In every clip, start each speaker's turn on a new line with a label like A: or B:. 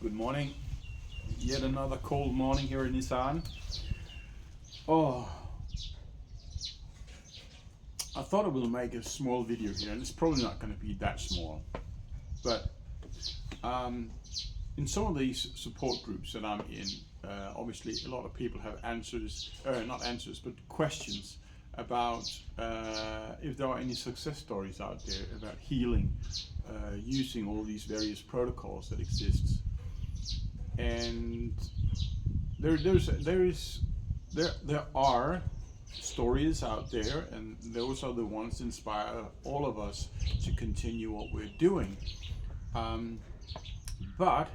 A: Good morning. Yet another cold morning here in Isan. Oh, I thought I will make a small video here, and it's probably not going to be that small. But um, in some of these support groups that I'm in, obviously a lot of people have answers, not answers, but questions about if there are any success stories out there about healing using all these various protocols that exist. And there are stories out there, and those are the ones that inspire all of us to continue what we're doing. Um, but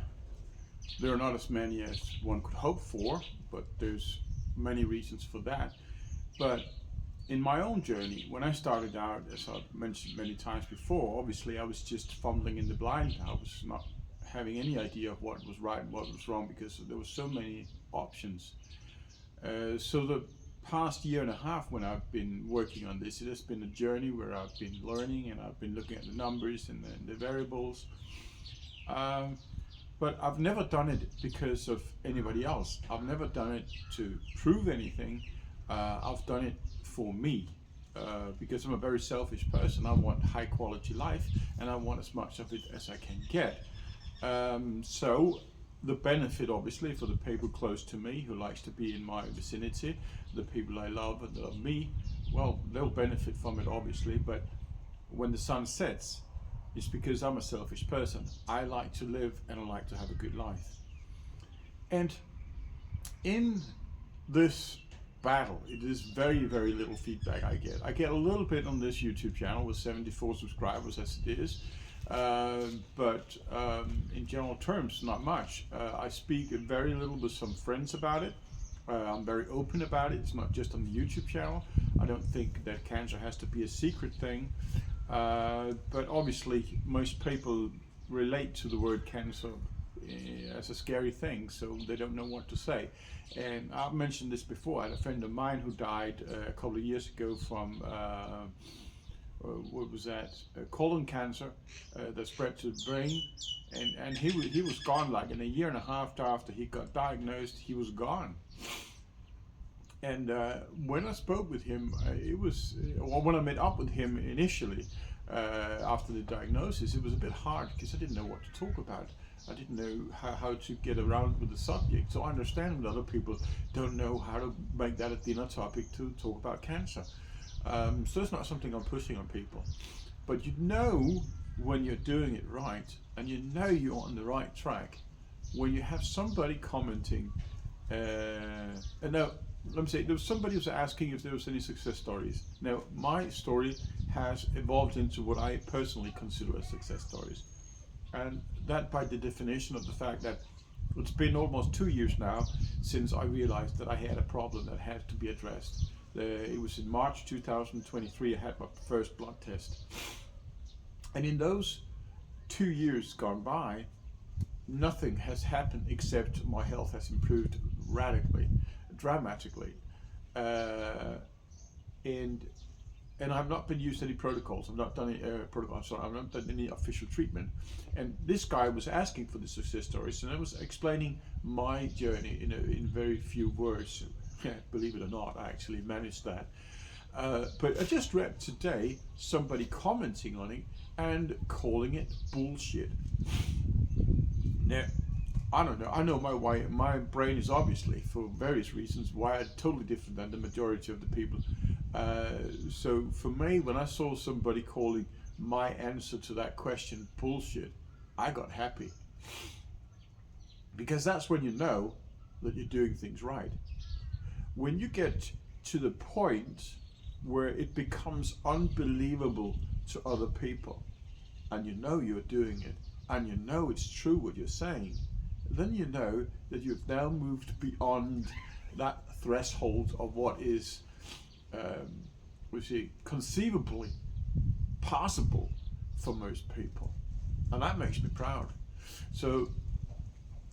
A: there are not as many as one could hope for, but there's many reasons for that. But in my own journey, when I started out, as I've mentioned many times before, obviously I was just fumbling in the blind. I was not having any idea of what was right and what was wrong because there were so many options. So the past year and a half when I've been working on this, it has been a journey where I've been learning and I've been looking at the numbers and the variables. Um, but I've never done it because of anybody else. I've never done it to prove anything. I've done it for me. Because I'm a very selfish person. I want high quality life and I want as much of it as I can get. So the benefit obviously for the people close to me who likes to be in my vicinity, the people I love and love me, well, they'll benefit from it obviously, but when the sun sets, it's because I'm a selfish person. I like to live and I like to have a good life. And in this battle, it is very, very little feedback I get. I get a little bit on this YouTube channel with 74 subscribers as it is. But in general terms, not much. I speak very little with some friends about it. I'm very open about it. It's not just on the YouTube channel. I don't think that cancer has to be a secret thing. But obviously, most people relate to the word cancer as a scary thing, so they don't know what to say. And I've mentioned this before. I had a friend of mine who died a couple of years ago from what was that? Colon cancer that spread to the brain, and he was gone like in a year and a half after he got diagnosed. He was gone. And when I spoke with him, when I met up with him initially after the diagnosis, it was a bit hard because I didn't know what to talk about. I didn't know how to get around with the subject. So I understand that other people don't know how to make that a dinner topic to talk about cancer. So it's not something I'm pushing on people. But you know when you're doing it right, and you know you're on the right track, when you have somebody commenting, and now, let me say, there was somebody who was asking if there was any success stories. Now, my story has evolved into what I personally consider as success stories. And that by the definition of the fact that it's been almost 2 years now since I realized that I had a problem that had to be addressed. It was in March 2023 I had my first blood test. And in those 2 years gone by, nothing has happened except my health has improved radically, dramatically. And I've not been used any protocols. I've not done any protocols. Sorry, I've not done any official treatment. And this guy was asking for the success stories, and I was explaining my journey in very few words. Believe it or not, I actually managed that. But I just read today somebody commenting on it and calling it bullshit. Now, I don't know. I know my brain is obviously, for various reasons, wired totally different than the majority of the people. So for me, when I saw somebody calling my answer to that question bullshit, I got happy. Because that's when you know that you're doing things right. When you get to the point where it becomes unbelievable to other people, and you know you're doing it, and you know it's true what you're saying, then you know that you've now moved beyond that threshold of what is conceivably possible for most people. And that makes me proud. So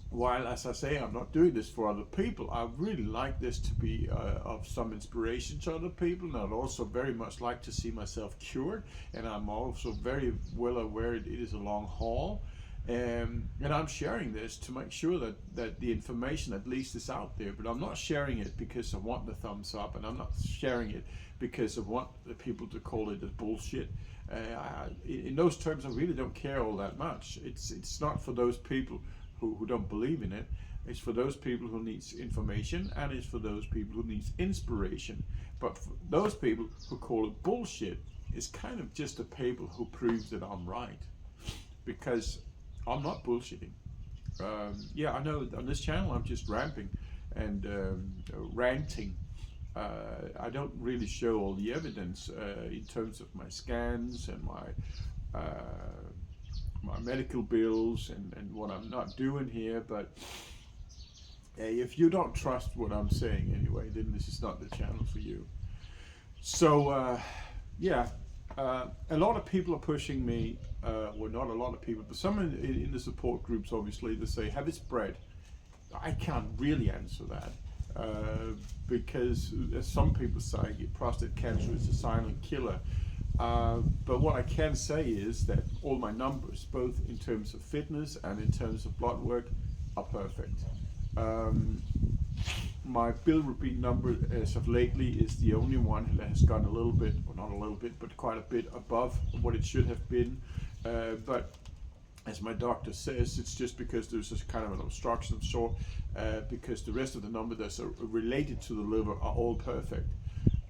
A: while, as I say, I'm not doing this for other people, I really like this to be of some inspiration to other people, and I'd also very much like to see myself cured. And I'm also very well aware it is a long haul, And I'm sharing this to make sure that the information at least is out there, but I'm not sharing it because I want the thumbs up, and I'm not sharing it because I want the people to call it as bullshit. In those terms, I really don't care all that much. It's not for those people who don't believe in it. It's for those people who needs information, and it's for those people who needs inspiration. But for those people who call it bullshit, it's kind of just a paper who proves that I'm right, because I'm not bullshitting. Yeah, I know on this channel I'm just ramping and ranting. I don't really show all the evidence in terms of my scans and my medical bills and what I'm not doing here. But if you don't trust what I'm saying anyway, then this is not the channel for you. So yeah, a lot of people are pushing me. Well, not a lot of people, but some in the support groups, obviously, they say, have it spread. I can't really answer that because, as some people say, prostate cancer is a silent killer. But what I can say is that all my numbers, both in terms of fitness and in terms of blood work, are perfect. My bilirubin number as of lately is the only one that has gone a little bit, or not a little bit, but quite a bit above what it should have been. But as my doctor says, it's just because there's a kind of an obstruction of sort, because the rest of the numbers that are related to the liver are all perfect.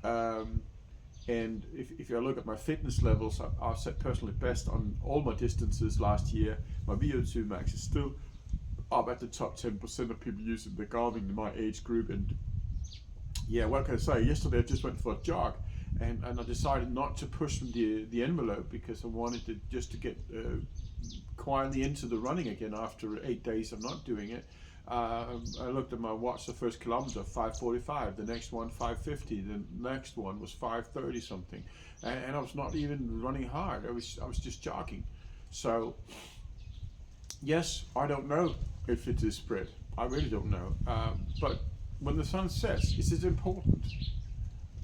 A: And if you look at my fitness levels, I've set personally best on all my distances last year. My VO2 max is still up at the top 10% of people using the Garmin in my age group. And yeah, what can I say? Yesterday I just went for a jog, and I decided not to push the envelope because I wanted to just to get quietly into the running again after 8 days of not doing it. I looked at my watch, the first kilometer 5:45, the next one 5:50, the next one was 5:30 something, and I was not even running hard. I was just jogging. So yes, I don't know if it is spread. I really don't know. But when the sun sets, is it important?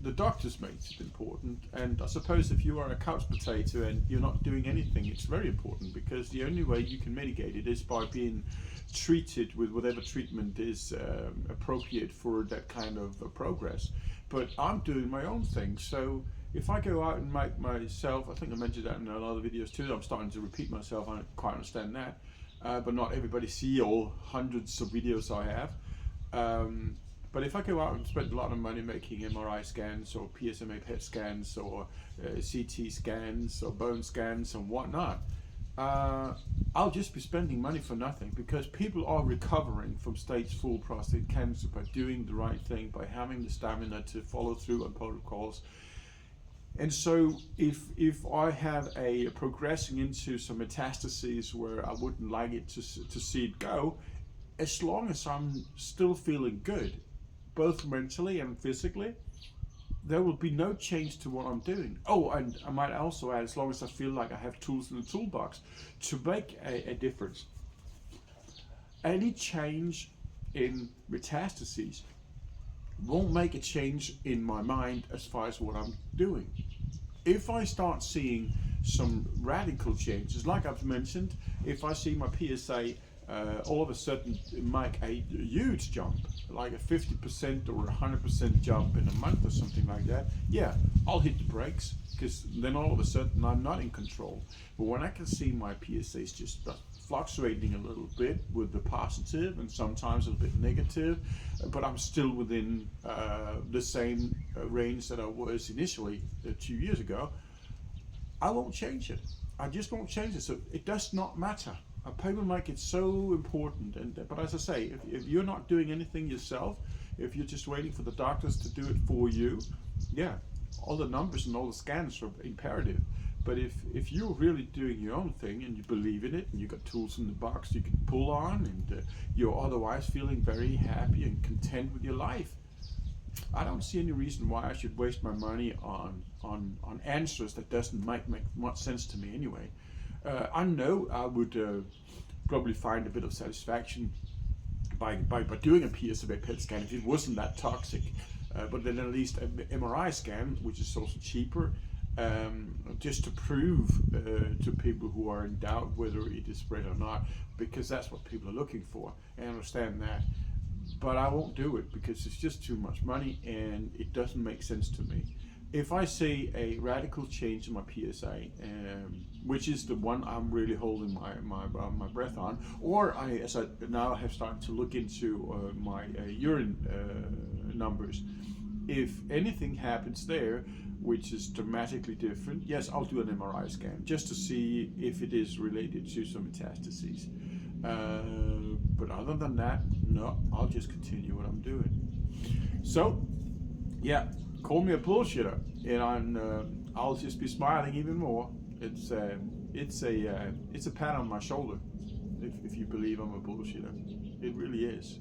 A: The doctors make it important, and I suppose if you are a couch potato and you're not doing anything, it's very important, because the only way you can mitigate it is by being treated with whatever treatment is appropriate for that kind of progress. But I'm doing my own thing, so if I go out and make myself, I think I mentioned that in a lot of videos too, I'm starting to repeat myself, I don't quite understand that, but not everybody see all hundreds of videos I have. But if I go out and spend a lot of money making MRI scans or PSMA PET scans or CT scans or bone scans and whatnot, I'll just be spending money for nothing, because people are recovering from stage 4 prostate cancer by doing the right thing, by having the stamina to follow through on protocols. And so if I have a progressing into some metastases where I wouldn't like it to see it go, as long as I'm still feeling good, both mentally and physically, there will be no change to what I'm doing. Oh, and I might also add, as long as I feel like I have tools in the toolbox to make a difference. Any change in metastases won't make a change in my mind as far as what I'm doing. If I start seeing some radical changes, like I've mentioned, if I see my PSA all of a sudden make a huge jump, like a 50% or 100% jump in a month or something like that, yeah, I'll hit the brakes, because then all of a sudden I'm not in control. But when I can see my PSAs just fluctuating a little bit with the positive and sometimes a little bit negative, but I'm still within the same range that I was initially 2 years ago, I won't change it. I just won't change it. So it does not matter. People make it so important, but as I say, if you're not doing anything yourself, if you're just waiting for the doctors to do it for you, yeah, all the numbers and all the scans are imperative. But if you're really doing your own thing and you believe in it and you got tools in the box you can pull on, and you're otherwise feeling very happy and content with your life, I don't see any reason why I should waste my money on answers that doesn't make much sense to me anyway. I know I would probably find a bit of satisfaction by doing a PSMA PET scan if it wasn't that toxic, but then at least an MRI scan, which is also cheaper, just to prove to people who are in doubt whether it is spread or not, because that's what people are looking for. I understand that, but I won't do it because it's just too much money and it doesn't make sense to me. If I say a radical change in my PSA, which is the one I'm really holding my breath on, or as I now have started to look into my urine numbers, if anything happens there, which is dramatically different, yes, I'll do an MRI scan just to see if it is related to some metastases. But other than that, no, I'll just continue what I'm doing. So, yeah, call me a bullshitter, and I'll just be smiling even more. It's a pat on my shoulder if you believe I'm a bullshitter. It really is.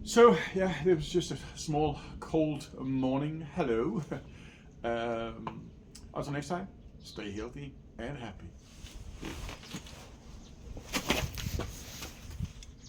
A: So yeah, it was just a small cold morning. Hello. Until next time, stay healthy and happy.